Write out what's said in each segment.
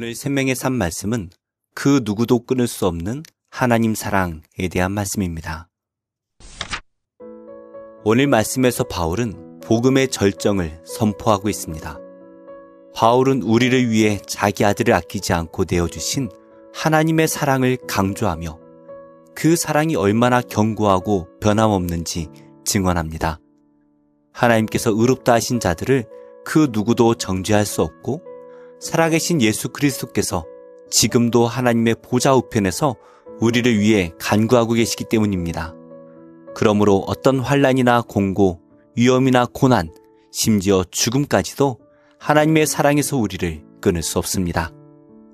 오늘 생명의 삶 말씀은 그 누구도 끊을 수 없는 하나님 사랑에 대한 말씀입니다. 오늘 말씀에서 바울은 복음의 절정을 선포하고 있습니다. 바울은 우리를 위해 자기 아들을 아끼지 않고 내어주신 하나님의 사랑을 강조하며 그 사랑이 얼마나 견고하고 변함없는지 증언합니다. 하나님께서 의롭다 하신 자들을 그 누구도 정죄할 수 없고 살아계신 예수 그리스도께서 지금도 하나님의 보좌 우편에서 우리를 위해 간구하고 계시기 때문입니다. 그러므로 어떤 환난이나 공고, 위험이나 고난, 심지어 죽음까지도 하나님의 사랑에서 우리를 끊을 수 없습니다.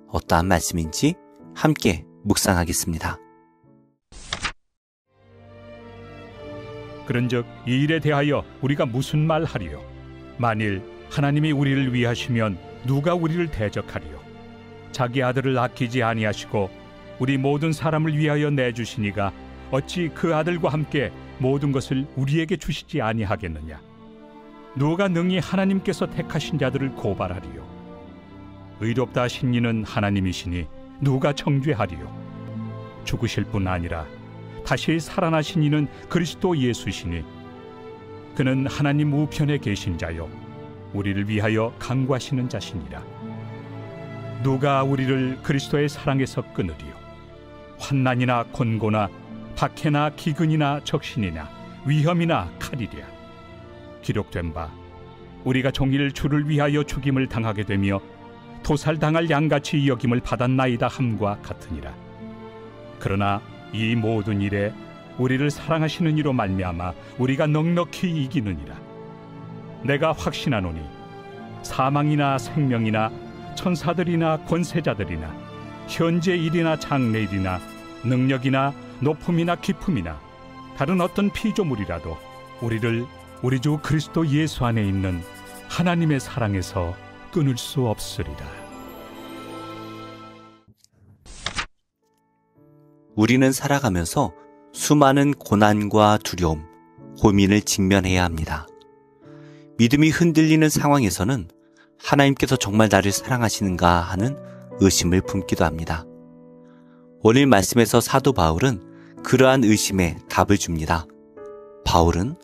어떠한 말씀인지 함께 묵상하겠습니다. 그런즉 이 일에 대하여 우리가 무슨 말하리요? 만일 하나님이 우리를 위하시면 누가 우리를 대적하리요? 자기 아들을 아끼지 아니하시고 우리 모든 사람을 위하여 내주시니가 어찌 그 아들과 함께 모든 것을 우리에게 주시지 아니하겠느냐? 누가 능히 하나님께서 택하신 자들을 고발하리요? 의롭다 하신 이는 하나님이시니 누가 정죄하리요? 죽으실 뿐 아니라 다시 살아나신 이는 그리스도 예수시니 그는 하나님 우편에 계신 자요 우리를 위하여 간구하시는 자시니라. 누가 우리를 그리스도의 사랑에서 끊으리요? 환난이나 곤고나 박해나 기근이나 적신이나 위험이나 칼이랴. 기록된 바 우리가 종일 주를 위하여 죽임을 당하게 되며 도살당할 양같이 여김을 받았나이다 함과 같으니라. 그러나 이 모든 일에 우리를 사랑하시는 이로 말미암아 우리가 넉넉히 이기느니라. 내가 확신하노니 사망이나 생명이나 천사들이나 권세자들이나 현재 일이나 장래 일이나 능력이나 높음이나 깊음이나 다른 어떤 피조물이라도 우리를 우리 주 그리스도 예수 안에 있는 하나님의 사랑에서 끊을 수 없으리라. 우리는 살아가면서 수많은 고난과 두려움, 고민을 직면해야 합니다. 믿음이 흔들리는 상황에서는 하나님께서 정말 나를 사랑하시는가 하는 의심을 품기도 합니다. 오늘 말씀에서 사도 바울은 그러한 의심에 답을 줍니다. 바울은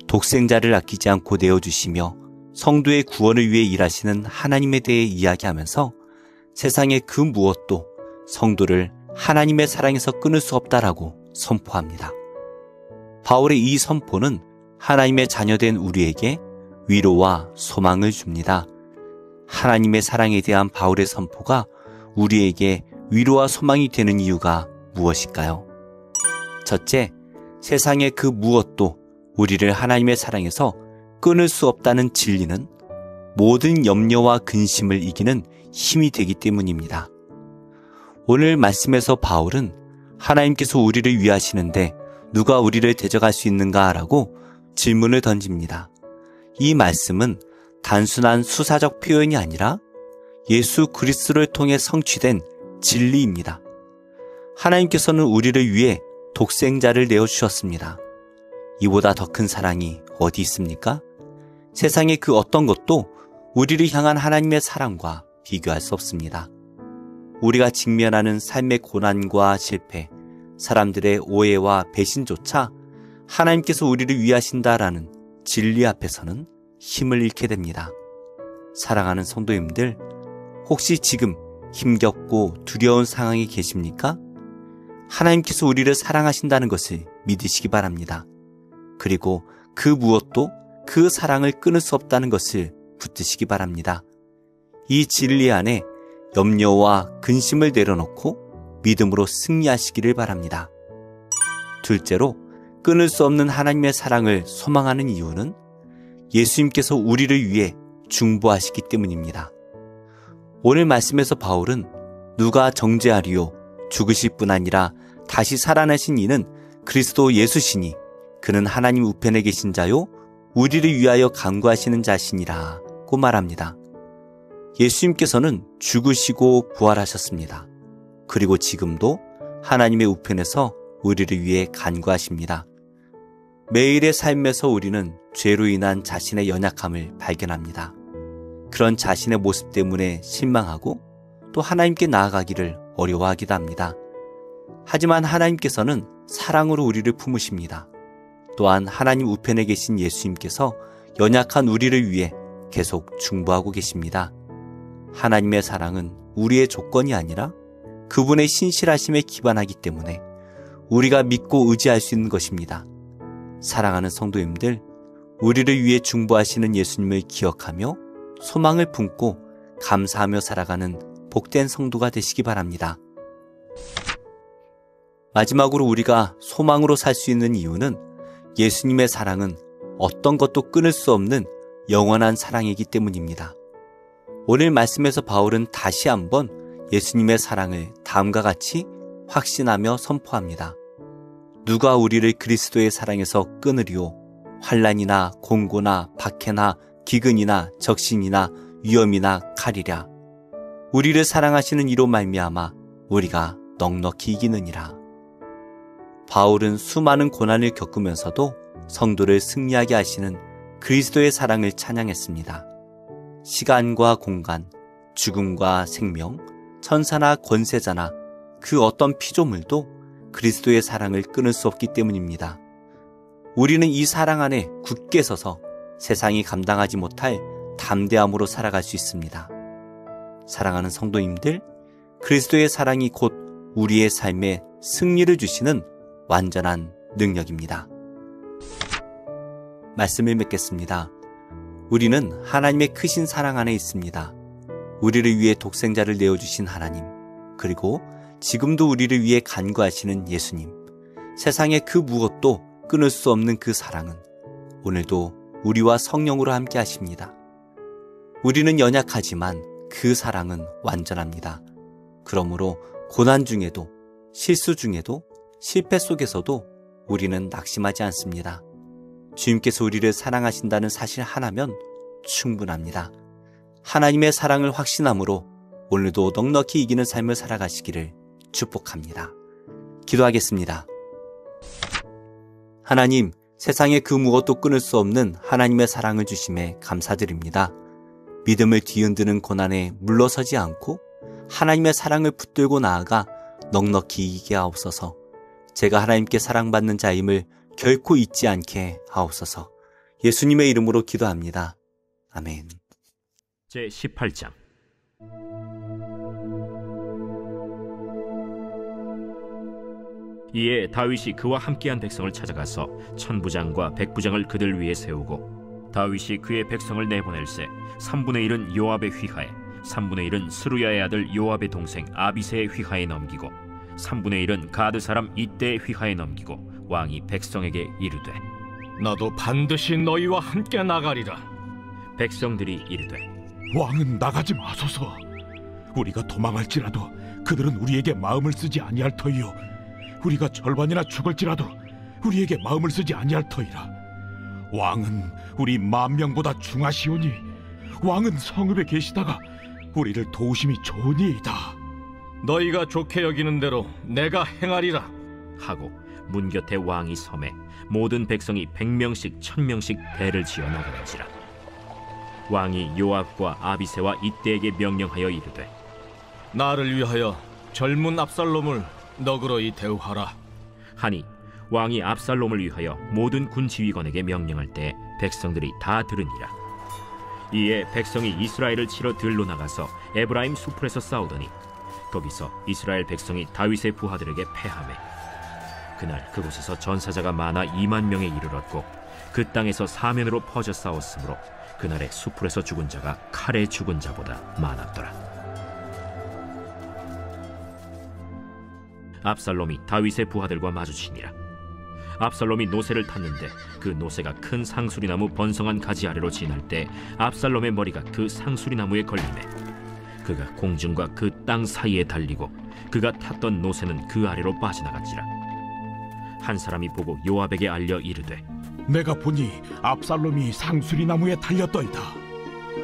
독생자를 아끼지 않고 내어주시며 성도의 구원을 위해 일하시는 하나님에 대해 이야기하면서 세상의 그 무엇도 성도를 하나님의 사랑에서 끊을 수 없다라고 선포합니다. 바울의 이 선포는 하나님의 자녀된 우리에게 위로와 소망을 줍니다. 하나님의 사랑에 대한 바울의 선포가 우리에게 위로와 소망이 되는 이유가 무엇일까요? 첫째, 세상의 그 무엇도 우리를 하나님의 사랑에서 끊을 수 없다는 진리는 모든 염려와 근심을 이기는 힘이 되기 때문입니다. 오늘 말씀에서 바울은 하나님께서 우리를 위하시는데 누가 우리를 대적할 수 있는가라고 질문을 던집니다. 이 말씀은 단순한 수사적 표현이 아니라 예수 그리스도를 통해 성취된 진리입니다. 하나님께서는 우리를 위해 독생자를 내어주셨습니다. 이보다 더 큰 사랑이 어디 있습니까? 세상의 그 어떤 것도 우리를 향한 하나님의 사랑과 비교할 수 없습니다. 우리가 직면하는 삶의 고난과 실패, 사람들의 오해와 배신조차 하나님께서 우리를 위하신다라는 진리 앞에서는 힘을 잃게 됩니다. 사랑하는 성도님들, 혹시 지금 힘겹고 두려운 상황에 계십니까? 하나님께서 우리를 사랑하신다는 것을 믿으시기 바랍니다. 그리고 그 무엇도 그 사랑을 끊을 수 없다는 것을 붙드시기 바랍니다. 이 진리 안에 염려와 근심을 내려놓고 믿음으로 승리하시기를 바랍니다. 둘째로, 끊을 수 없는 하나님의 사랑을 소망하는 이유는 예수님께서 우리를 위해 중보하시기 때문입니다. 오늘 말씀에서 바울은 누가 정죄하리요? 죽으실 뿐 아니라 다시 살아나신 이는 그리스도 예수시니 그는 하나님 우편에 계신 자요 우리를 위하여 간구하시는 자시니라고 말합니다. 예수님께서는 죽으시고 부활하셨습니다. 그리고 지금도 하나님의 우편에서 우리를 위해 간구하십니다. 매일의 삶에서 우리는 죄로 인한 자신의 연약함을 발견합니다. 그런 자신의 모습 때문에 실망하고 또 하나님께 나아가기를 어려워하기도 합니다. 하지만 하나님께서는 사랑으로 우리를 품으십니다. 또한 하나님 우편에 계신 예수님께서 연약한 우리를 위해 계속 중보하고 계십니다. 하나님의 사랑은 우리의 조건이 아니라 그분의 신실하심에 기반하기 때문에 우리가 믿고 의지할 수 있는 것입니다. 사랑하는 성도님들, 우리를 위해 중보하시는 예수님을 기억하며 소망을 품고 감사하며 살아가는 복된 성도가 되시기 바랍니다. 마지막으로 우리가 소망으로 살 수 있는 이유는 예수님의 사랑은 어떤 것도 끊을 수 없는 영원한 사랑이기 때문입니다. 오늘 말씀에서 바울은 다시 한번 예수님의 사랑을 다음과 같이 확신하며 선포합니다. 누가 우리를 그리스도의 사랑에서 끊으리요? 환난이나 공고나 박해나 기근이나 적신이나 위험이나 칼이랴. 우리를 사랑하시는 이로 말미암아 우리가 넉넉히 이기느니라. 바울은 수많은 고난을 겪으면서도 성도를 승리하게 하시는 그리스도의 사랑을 찬양했습니다. 시간과 공간, 죽음과 생명, 천사나 권세자나 그 어떤 피조물도 그리스도의 사랑을 끊을 수 없기 때문입니다. 우리는 이 사랑 안에 굳게 서서 세상이 감당하지 못할 담대함으로 살아갈 수 있습니다. 사랑하는 성도님들, 그리스도의 사랑이 곧 우리의 삶에 승리를 주시는 완전한 능력입니다. 말씀을 맺겠습니다. 우리는 하나님의 크신 사랑 안에 있습니다. 우리를 위해 독생자를 내어주신 하나님, 그리고 지금도 우리를 위해 간구하시는 예수님, 세상의 그 무엇도 끊을 수 없는 그 사랑은 오늘도 우리와 성령으로 함께 하십니다. 우리는 연약하지만 그 사랑은 완전합니다. 그러므로 고난 중에도, 실수 중에도, 실패 속에서도 우리는 낙심하지 않습니다. 주님께서 우리를 사랑하신다는 사실 하나면 충분합니다. 하나님의 사랑을 확신함으로 오늘도 넉넉히 이기는 삶을 살아가시기를 축복합니다. 기도하겠습니다. 하나님, 세상의 그 무엇도 끊을 수 없는 하나님의 사랑을 주심에 감사드립니다. 믿음을 뒤흔드는 고난에 물러서지 않고 하나님의 사랑을 붙들고 나아가 넉넉히 이기게 하옵소서. 제가 하나님께 사랑받는 자임을 결코 잊지 않게 하옵소서. 예수님의 이름으로 기도합니다. 아멘. 제18장. 이에 다윗이 그와 함께한 백성을 찾아가서 천부장과 백부장을 그들 위에 세우고, 다윗이 그의 백성을 내보낼세 3분의 1은 요압의 휘하에, 3분의 1은 스루야의 아들 요압의 동생 아비새의 휘하에 넘기고, 3분의 1은 가드 사람 이때의 휘하에 넘기고, 왕이 백성에게 이르되, 나도 반드시 너희와 함께 나가리라. 백성들이 이르되, 왕은 나가지 마소서. 우리가 도망할지라도 그들은 우리에게 마음을 쓰지 아니할 터이요, 우리가 절반이나 죽을지라도 우리에게 마음을 쓰지 아니할 터이라. 왕은 우리 10,000명보다 중하시오니 왕은 성읍에 계시다가 우리를 도우심이 좋으니이다. 너희가 좋게 여기는 대로 내가 행하리라 하고 문 곁에 왕이 섬에 모든 백성이 100명씩 1000명씩 배를 지어 나가는지라. 왕이 요압과 아비새와 이때에게 명령하여 이르되, 나를 위하여 젊은 압살롬을 너그러이 대우하라 하니, 왕이 압살롬을 위하여 모든 군 지휘관에게 명령할 때 백성들이 다 들으니라. 이에 백성이 이스라엘을 치러 들로 나가서 에브라임 수풀에서 싸우더니 거기서 이스라엘 백성이 다윗의 부하들에게 패하매, 그날 그곳에서 전사자가 많아 20,000명에 이르렀고 그 땅에서 사면으로 퍼져 싸웠으므로 그날의 수풀에서 죽은 자가 칼에 죽은 자보다 많았더라. 압살롬이 다윗의 부하들과 마주치니라. 압살롬이 노새를 탔는데 그 노새가 큰 상수리나무 번성한 가지 아래로 지날 때 압살롬의 머리가 그 상수리나무에 걸리매 그가 공중과 그 땅 사이에 달리고 그가 탔던 노새는 그 아래로 빠져나갔지라. 한 사람이 보고 요압에게 알려 이르되, 내가 보니 압살롬이 상수리나무에 달렸더이다.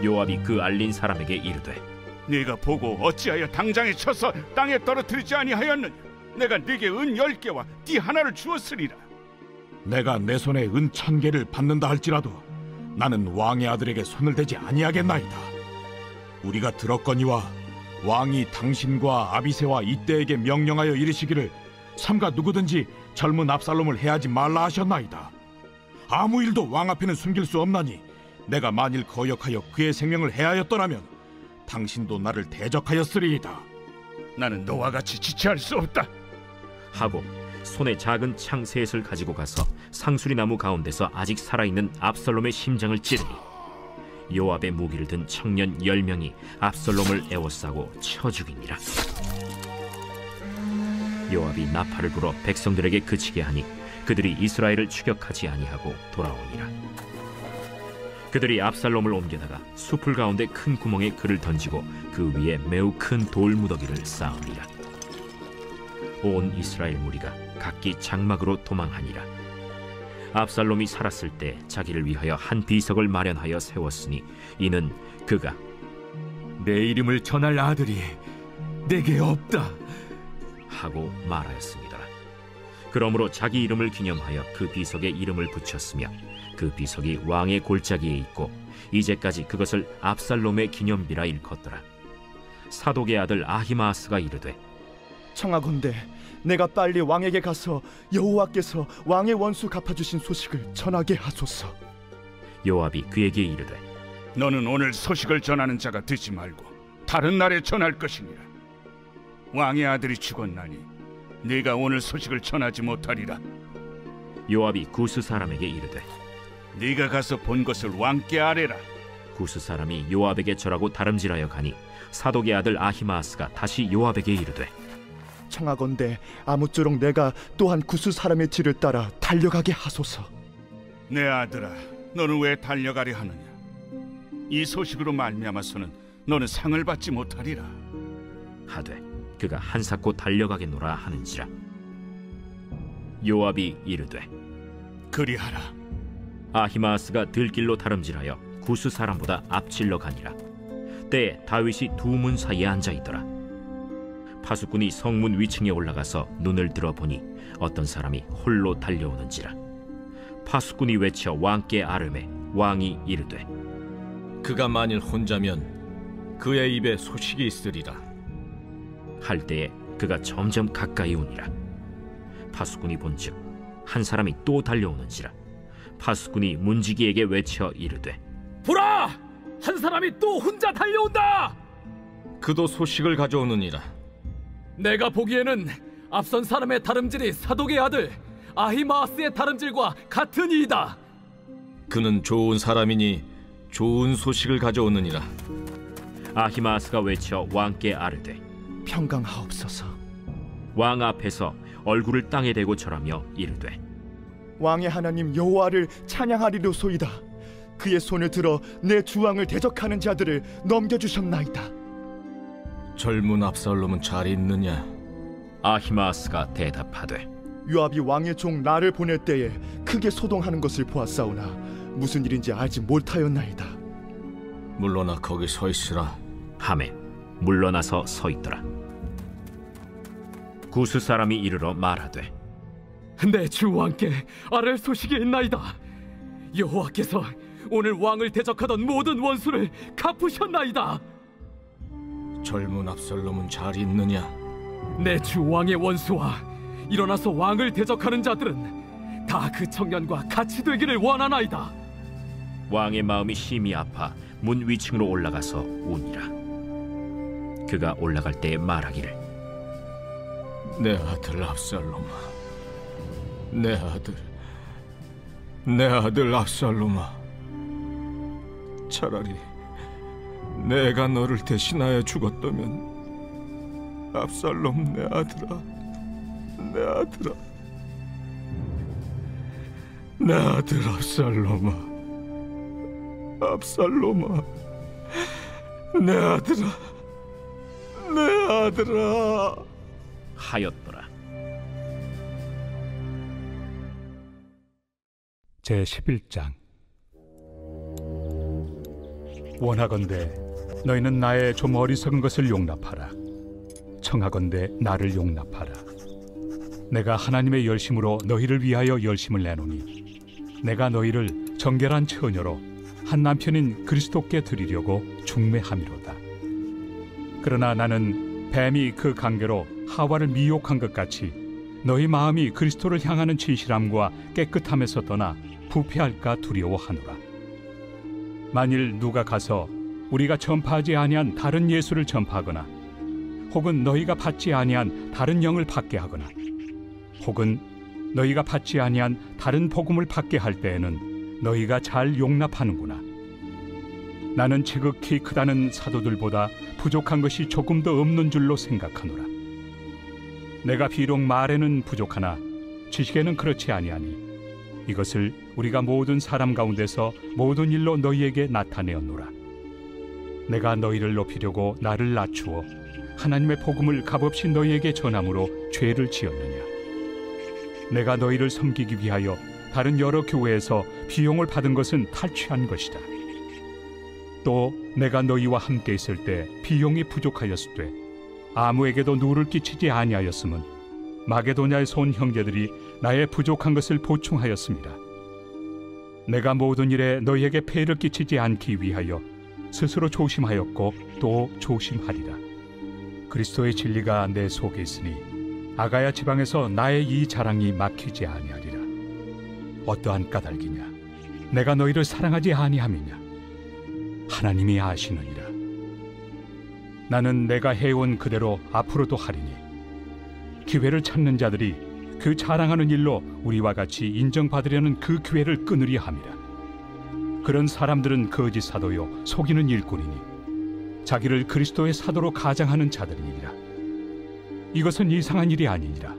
요압이 그 알린 사람에게 이르되, 네가 보고 어찌하여 당장에 쳐서 땅에 떨어뜨리지 아니하였느냐? 내가 네게 은 10개와 띠 하나를 주었으리라. 내가 내 손에 은 1,000개를 받는다 할지라도 나는 왕의 아들에게 손을 대지 아니하겠나이다. 우리가 들었거니와 왕이 당신과 아비새와 이때에게 명령하여 이르시기를 삼가 누구든지 젊은 압살롬을 해하지 말라 하셨나이다. 아무 일도 왕 앞에는 숨길 수 없나니 내가 만일 거역하여 그의 생명을 해하였더라면 당신도 나를 대적하였으리이다. 나는 너와 같이 지체할 수 없다 하고 손에 작은 창 셋을 가지고 가서 상수리 나무 가운데서 아직 살아있는 압살롬의 심장을 찌르니 요압의 무기를 든 청년 10명이 압살롬을 에워싸고 쳐 죽이니라. 요압이 나팔을 불어 백성들에게 그치게 하니 그들이 이스라엘을 추격하지 아니하고 돌아오니라. 그들이 압살롬을 옮겨다가 숲을 가운데 큰 구멍에 그를 던지고 그 위에 매우 큰 돌 무더기를 쌓으니라. 온 이스라엘 무리가 각기 장막으로 도망하니라. 압살롬이 살았을 때 자기를 위하여 한 비석을 마련하여 세웠으니 이는 그가 내 이름을 전할 아들이 내게 없다 하고 말하였습니다. 그러므로 자기 이름을 기념하여 그 비석에 이름을 붙였으며 그 비석이 왕의 골짜기에 있고 이제까지 그것을 압살롬의 기념비라 일컫더라. 사독의 아들 아히마아스가 이르되 청하건대 내가 빨리 왕에게 가서 여호와께서 왕의 원수 갚아주신 소식을 전하게 하소서. 요압이 그에게 이르되 너는 오늘 소식을 전하는 자가 되지 말고 다른 날에 전할 것이니라. 왕의 아들이 죽었나니 네가 오늘 소식을 전하지 못하리라. 요압이 구스 사람에게 이르되 네가 가서 본 것을 왕께 아뢰라. 구스 사람이 요압에게 절하고 다름질하여 가니 사독의 아들 아히마아스가 다시 요압에게 이르되 청하건대 아무쪼록 내가 또한 구스 사람의 뒤를 따라 달려가게 하소서. 내 아들아, 너는 왜 달려가려 하느냐? 이 소식으로 말미암아서는 너는 상을 받지 못하리라. 하되 그가 한사코 달려가겠노라 하는지라. 요압이 이르되 그리하라. 아히마아스가 들길로 다름질하여 구스 사람보다 앞질러 가니라. 때에 다윗이 두 문 사이에 앉아있더라. 파수꾼이 성문 위층에 올라가서 눈을 들어보니 어떤 사람이 홀로 달려오는지라. 파수꾼이 외쳐 왕께 아뢰매 왕이 이르되 그가 만일 혼자면 그의 입에 소식이 있으리라 할 때에 그가 점점 가까이 오니라. 파수꾼이 본즉 한 사람이 또 달려오는지라. 파수꾼이 문지기에게 외쳐 이르되 보라! 한 사람이 또 혼자 달려온다! 그도 소식을 가져오느니라. 내가 보기에는 앞선 사람의 다름질이 사독의 아들 아히마아스의 다름질과 같은 이이다. 그는 좋은 사람이니 좋은 소식을 가져오느니라. 아히마아스가 외쳐 왕께 아뢰되 평강하옵소서. 왕 앞에서 얼굴을 땅에 대고 절하며 이르되 왕의 하나님 여호와를 찬양하리로소이다. 그의 손을 들어 내 주왕을 대적하는 자들을 넘겨주셨나이다. 젊은 압살롬은 잘 있느냐? 아히마아스가 대답하되 요압이 왕의 종 나를 보낼 때에 크게 소동하는 것을 보았사오나 무슨 일인지 알지 못하였나이다. 물러나 거기 서 있으라 하매 물러나서 서 있더라. 구스 사람이 이르러 말하되 내 주 왕께 아랠 소식이 있나이다. 여호와께서 오늘 왕을 대적하던 모든 원수를 갚으셨나이다. 젊은 압살롬은 잘 있느냐? 내 주 왕의 원수와 일어나서 왕을 대적하는 자들은 다 그 청년과 같이 되기를 원하나이다. 왕의 마음이 심히 아파 문 위층으로 올라가서 우니라. 그가 올라갈 때에 말하기를 내 아들 압살롬아, 내 아들 압살롬아, 차라리 내가 너를 대신하여 죽었다면 압살롬 내 아들아, 내 아들 압살롬아, 내 아들아 하였더라. 제11장. 원하건대 너희는 나의 좀 어리석은 것을 용납하라. 청하건대 나를 용납하라. 내가 하나님의 열심으로 너희를 위하여 열심을 내노니 내가 너희를 정결한 처녀로 한 남편인 그리스도께 드리려고 중매함이로다. 그러나 나는 뱀이 그 관계로 하와를 미혹한 것 같이 너희 마음이 그리스도를 향하는 진실함과 깨끗함에서 떠나 부패할까 두려워하노라. 만일 누가 가서 우리가 전파하지 아니한 다른 예수를 전파하거나 혹은 너희가 받지 아니한 다른 영을 받게 하거나 혹은 너희가 받지 아니한 다른 복음을 받게 할 때에는 너희가 잘 용납하는구나. 나는 지극히 크다는 사도들보다 부족한 것이 조금 더 없는 줄로 생각하노라. 내가 비록 말에는 부족하나 지식에는 그렇지 아니하니 이것을 우리가 모든 사람 가운데서 모든 일로 너희에게 나타내었노라. 내가 너희를 높이려고 나를 낮추어 하나님의 복음을 값없이 너희에게 전함으로 죄를 지었느냐? 내가 너희를 섬기기 위하여 다른 여러 교회에서 비용을 받은 것은 탈취한 것이다. 또 내가 너희와 함께 있을 때 비용이 부족하였을 때 아무에게도 누를 끼치지 아니하였음은 마게도냐에서 온 형제들이 나의 부족한 것을 보충하였습니다. 내가 모든 일에 너희에게 폐를 끼치지 않기 위하여 스스로 조심하였고 또 조심하리라. 그리스도의 진리가 내 속에 있으니 아가야 지방에서 나의 이 자랑이 막히지 아니하리라. 어떠한 까닭이냐? 내가 너희를 사랑하지 아니함이냐? 하나님이 아시느니라. 나는 내가 해온 그대로 앞으로도 하리니 기회를 찾는 자들이 그 자랑하는 일로 우리와 같이 인정받으려는 그 기회를 끊으려 함이라. 그런 사람들은 거짓 사도요 속이는 일꾼이니 자기를 그리스도의 사도로 가장하는 자들이니라. 이것은 이상한 일이 아니니라.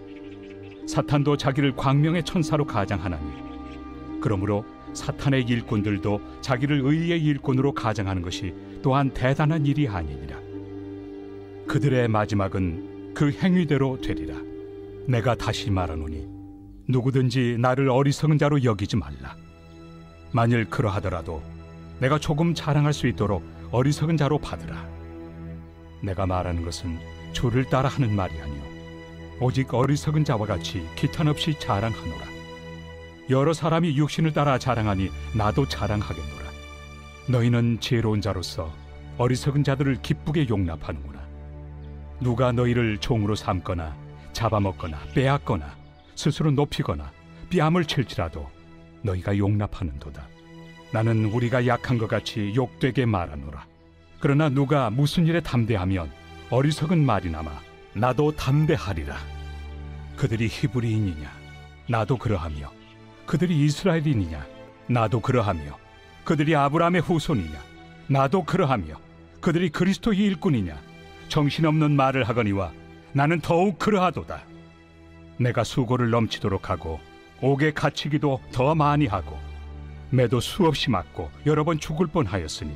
사탄도 자기를 광명의 천사로 가장하나니 그러므로 사탄의 일꾼들도 자기를 의의 일꾼으로 가장하는 것이 또한 대단한 일이 아니니라. 그들의 마지막은 그 행위대로 되리라. 내가 다시 말하노니 누구든지 나를 어리석은 자로 여기지 말라. 만일 그러하더라도 내가 조금 자랑할 수 있도록 어리석은 자로 받으라. 내가 말하는 것은 주를 따라 하는 말이 아니요 오직 어리석은 자와 같이 기탄 없이 자랑하노라. 여러 사람이 육신을 따라 자랑하니 나도 자랑하겠노라. 너희는 지혜로운 자로서 어리석은 자들을 기쁘게 용납하는구나. 누가 너희를 종으로 삼거나 잡아먹거나 빼앗거나 스스로 높이거나 뺨을 칠지라도 너희가 용납하는도다. 나는 우리가 약한 것 같이 욕되게 말하노라. 그러나 누가 무슨 일에 담대하면 어리석은 말이나마 나도 담대하리라. 그들이 히브리인이냐? 나도 그러하며 그들이 이스라엘인이냐? 나도 그러하며 그들이 아브라함의 후손이냐? 나도 그러하며 그들이 그리스도의 일꾼이냐? 정신없는 말을 하거니와 나는 더욱 그러하도다. 내가 수고를 넘치도록 하고 옥에 갇히기도 더 많이 하고 매도 수없이 맞고 여러 번 죽을 뻔하였으니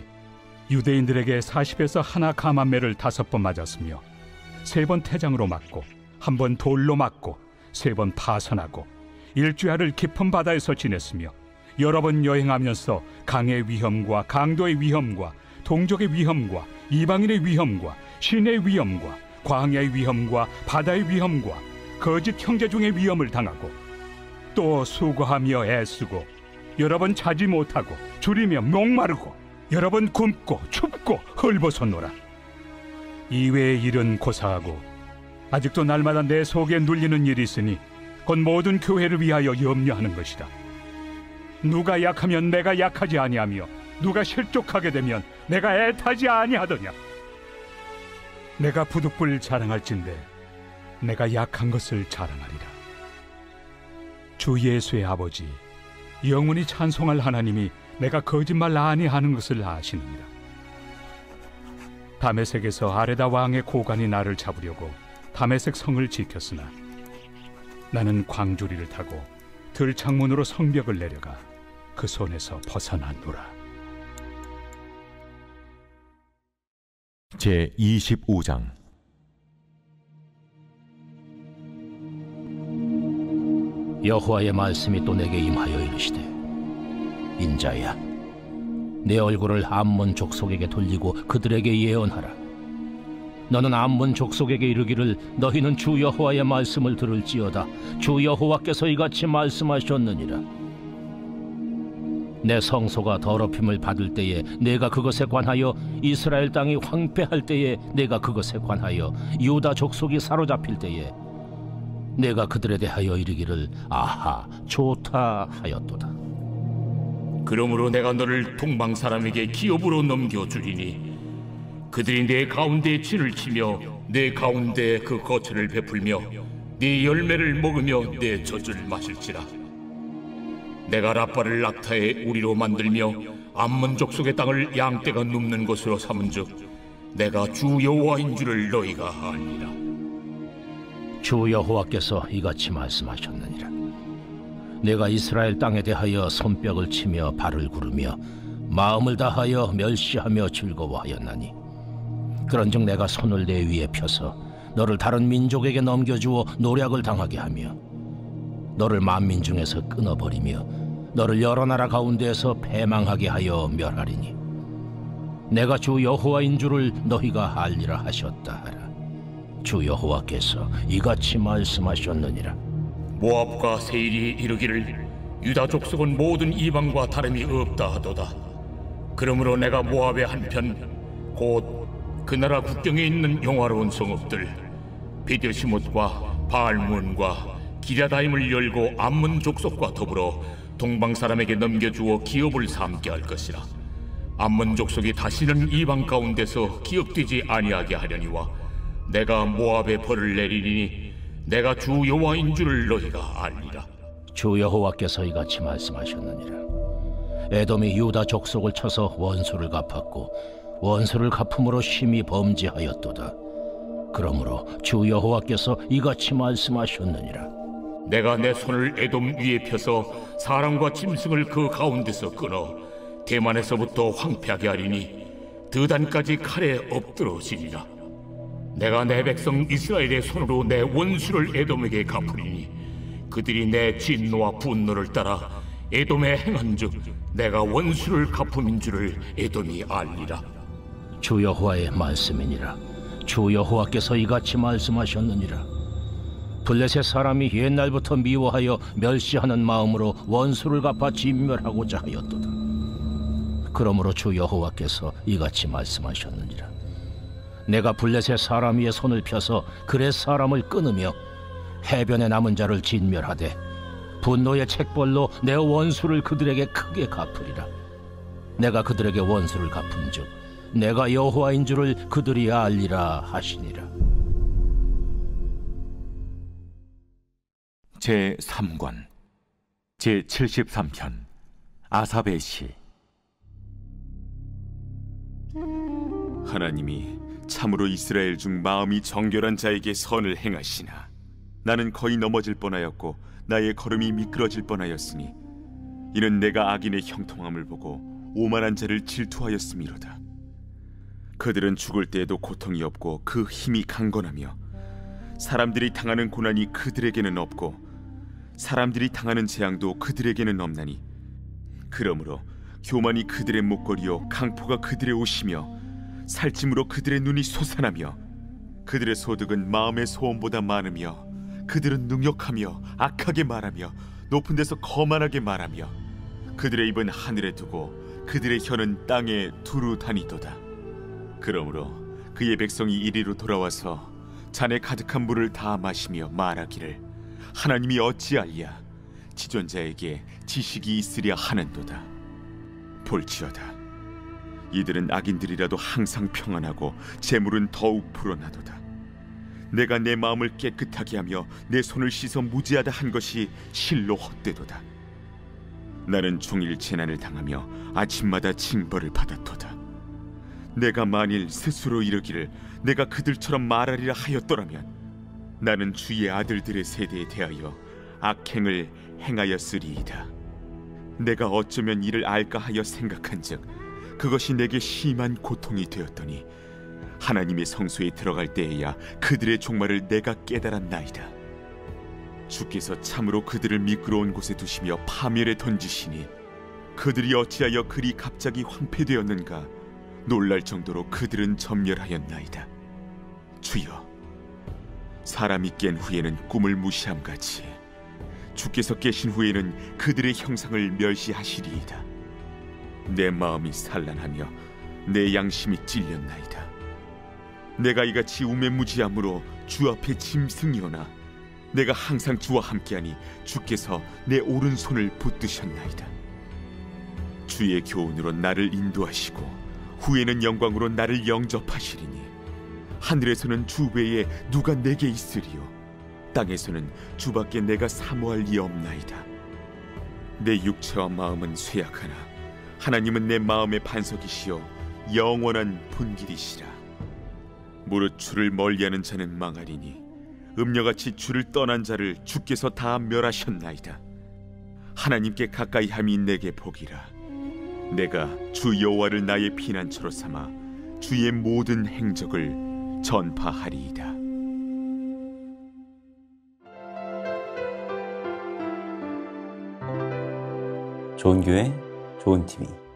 유대인들에게 40에서 하나 감한매를 5번 맞았으며 3번 태장으로 맞고 1번 돌로 맞고 3번 파선하고 일주야를 깊은 바다에서 지냈으며 여러 번 여행하면서 강의 위험과 강도의 위험과 동족의 위험과 이방인의 위험과 신의 위험과 광야의 위험과 바다의 위험과 거짓 형제 중의 위험을 당하고 또 수고하며 애쓰고 여러 번 자지 못하고 줄이며 목마르고 여러 번 굶고 춥고 헐벗었노라. 이외의 일은 고사하고 아직도 날마다 내 속에 눌리는 일이 있으니 곧 모든 교회를 위하여 염려하는 것이다. 누가 약하면 내가 약하지 아니하며 누가 실족하게 되면 내가 애타지 아니하더냐. 내가 부득불 자랑할진대 내가 약한 것을 자랑하리라. 주 예수의 아버지 영원히 찬송할 하나님이 내가 거짓말 아니하는 것을 아시느니라. 다메섹에서 아레다 왕의 고관이 나를 잡으려고 다메섹 성을 지켰으나 나는 광주리를 타고 들창문으로 성벽을 내려가 그 손에서 벗어났노라. 제25장 여호와의 말씀이 또 내게 임하여 이르시되 인자야 내 얼굴을 암몬 족속에게 돌리고 그들에게 예언하라. 너는 암몬 족속에게 이르기를 너희는 주 여호와의 말씀을 들을지어다. 주 여호와께서 이같이 말씀하셨느니라. 내 성소가 더럽힘을 받을 때에 내가 그것에 관하여 이스라엘 땅이 황폐할 때에 내가 그것에 관하여 유다 족속이 사로잡힐 때에 내가 그들에 대하여 이르기를 아하 좋다 하였도다. 그러므로 내가 너를 동방 사람에게 기업으로 넘겨주리니 그들이 내 가운데에 진을 치며 내 가운데 그 거처를 베풀며 네 열매를 먹으며 내 젖을 마실지라. 내가 라빠를 낙타의 우리로 만들며 암몬 족속의 땅을 양떼가 눕는 곳으로 삼은즉 내가 주 여호와인 줄을 너희가 아니라. 주 여호와께서 이같이 말씀하셨느니라. 내가 이스라엘 땅에 대하여 손뼉을 치며 발을 구르며 마음을 다하여 멸시하며 즐거워하였나니 그런즉 내가 손을 내 위에 펴서 너를 다른 민족에게 넘겨주어 노략을 당하게 하며 너를 만민 중에서 끊어버리며 너를 여러 나라 가운데에서 패망하게 하여 멸하리니 내가 주 여호와인 줄을 너희가 알리라 하셨다 하라. 주 여호와께서 이같이 말씀하셨느니라. 모압과 세일이 이르기를 유다 족속은 모든 이방과 다름이 없다 하도다. 그러므로 내가 모압의 한편 곧 그 나라 국경에 있는 영화로운 성읍들 베드시못과 바알문과 기랴다임을 열고 암몬 족속과 더불어 동방 사람에게 넘겨주어 기업을 삼게 할 것이라. 암몬 족속이 다시는 이방 가운데서 기업되지 아니하게 하려니와 내가 모압에 벌을 내리니 내가 주 여호와인 줄을 너희가 알리라. 주 여호와께서 이같이 말씀하셨느니라. 에돔이 유다 족속을 쳐서 원수를 갚았고 원수를 갚음으로 심히 범죄하였도다. 그러므로 주 여호와께서 이같이 말씀하셨느니라. 내가 내 손을 에돔 위에 펴서 사람과 짐승을 그 가운데서 끊어 대만에서부터 황폐하게 하리니 드단까지 칼에 엎드러지리라. 내가 내 백성 이스라엘의 손으로 내 원수를 에돔에게 갚으리니 그들이 내 진노와 분노를 따라 에돔에 행한즉 내가 원수를 갚음인 줄을 에돔이 알리라. 주 여호와의 말씀이니라. 주 여호와께서 이같이 말씀하셨느니라. 블레셋 사람이 옛날부터 미워하여 멸시하는 마음으로 원수를 갚아 진멸하고자 하였도다. 그러므로 주 여호와께서 이같이 말씀하셨느니라. 내가 블레셋 사람 위에 손을 펴서 그렛 사람을 끊으며 해변에 남은 자를 진멸하되 분노의 책벌로 내 원수를 그들에게 크게 갚으리라. 내가 그들에게 원수를 갚은즉 내가 여호와인 줄을 그들이 알리라 하시니라. 제3권 제73편 아삽의 시. 하나님이 참으로 이스라엘 중 마음이 정결한 자에게 선을 행하시나 나는 거의 넘어질 뻔하였고 나의 걸음이 미끄러질 뻔하였으니 이는 내가 악인의 형통함을 보고 오만한 자를 질투하였음이로다. 그들은 죽을 때에도 고통이 없고 그 힘이 강건하며 사람들이 당하는 고난이 그들에게는 없고 사람들이 당하는 재앙도 그들에게는 없나니 그러므로 교만이 그들의 목걸이요 강포가 그들의 옷이며 살찜으로 그들의 눈이 솟아나며 그들의 소득은 마음의 소원보다 많으며 그들은 능욕하며 악하게 말하며 높은 데서 거만하게 말하며 그들의 입은 하늘에 두고 그들의 혀는 땅에 두루 다니도다. 그러므로 그의 백성이 이리로 돌아와서 잔에 가득한 물을 다 마시며 말하기를 하나님이 어찌하랴 지존자에게 지식이 있으랴 하는도다. 볼지어다 이들은 악인들이라도 항상 평안하고 재물은 더욱 불어나도다. 내가 내 마음을 깨끗하게 하며 내 손을 씻어 무지하다 한 것이 실로 헛되도다. 나는 종일 재난을 당하며 아침마다 징벌을 받았도다. 내가 만일 스스로 이르기를 내가 그들처럼 말하리라 하였더라면 나는 주의 아들들의 세대에 대하여 악행을 행하였으리이다. 내가 어쩌면 이를 알까 하여 생각한즉 그것이 내게 심한 고통이 되었더니 하나님의 성소에 들어갈 때에야 그들의 종말을 내가 깨달았나이다. 주께서 참으로 그들을 미끄러운 곳에 두시며 파멸에 던지시니 그들이 어찌하여 그리 갑자기 황폐되었는가 놀랄 정도로 그들은 전멸하였나이다. 주여, 사람이 깬 후에는 꿈을 무시함같이 주께서 깨신 후에는 그들의 형상을 멸시하시리이다. 내 마음이 산란하며 내 양심이 찔렸나이다. 내가 이같이 우매무지함으로 주 앞에 짐승이오나 내가 항상 주와 함께하니 주께서 내 오른손을 붙드셨나이다. 주의 교훈으로 나를 인도하시고 후에는 영광으로 나를 영접하시리니 하늘에서는 주 외에 누가 내게 있으리요 땅에서는 주밖에 내가 사모할 이 없나이다. 내 육체와 마음은 쇠약하나 하나님은 내 마음의 반석이시요 영원한 분길이시라. 무릇 주를 멀리하는 자는 망하리니 음녀같이 주를 떠난 자를 주께서 다 멸하셨나이다. 하나님께 가까이함이 내게 복이라. 내가 주 여호와를 나의 피난처로 삼아 주의 모든 행적을 전파하리이다. 좋은 교회, 좋은 TV.